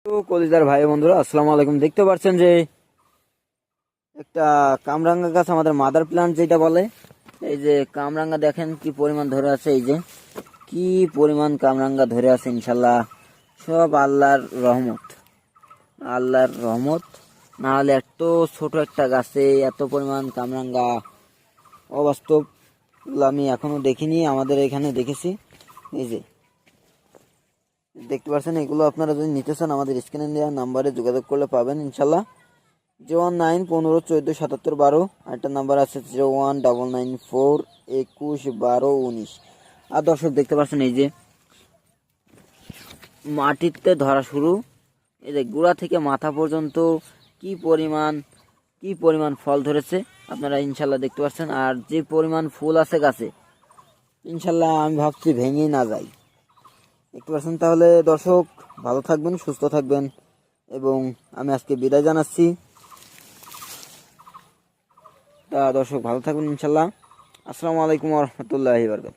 তো কলিজার ভাই বন্ধুরা আসসালামু আলাইকুম। দেখতে পাচ্ছেন যে একটা কামরাঙ্গা গাছ, আমাদের মাদার প্লান্ট যেটা বলে, এই যে কামরাঙ্গা দেখেন কি পরিমাণ ধরে আছে। এই যে কি পরিমাণ কামরাঙ্গা ধরে আছে, ইনশাল্লাহ সব আল্লাহর রহমত। আল্লাহর রহমত না হলে এত ছোট একটা গাছে এত পরিমাণ কামরাঙ্গা অবাস্তব আমি এখনো দেখিনি। আমাদের এখানে দেখেছি। এই যে দেখতে পাচ্ছেন, এগুলো আপনারা যদি নিতে চান আমাদের স্ক্রিনে দেওয়া নাম্বারে যোগাযোগ করলে পাবেন ইনশাল্লাহ। 01915 77 12। আরেকটা নাম্বার আছে 01994211219। আর দর্শক দেখতে পাচ্ছেন এই যে মাটিতে ধরা শুরু, এই যে গোড়া থেকে মাথা পর্যন্ত কি পরিমাণ ফল ধরেছে আপনারা ইনশাল্লাহ দেখতে পাচ্ছেন। আর যে পরিমাণ ফুল আছে গাছে, ইনশাল্লাহ আমি ভাবছি ভেঙেই না যায়। দেখতে পাচ্ছেন। তাহলে দর্শক ভালো থাকবেন, সুস্থ থাকবেন এবং আমি আজকে বিদায় জানাচ্ছি। তা দর্শক ভালো থাকবেন ইনশাল্লাহ। আসসালামু আলাইকুম ওয়া রাহমাতুল্লাহি ওয়া বারাকাতুহু।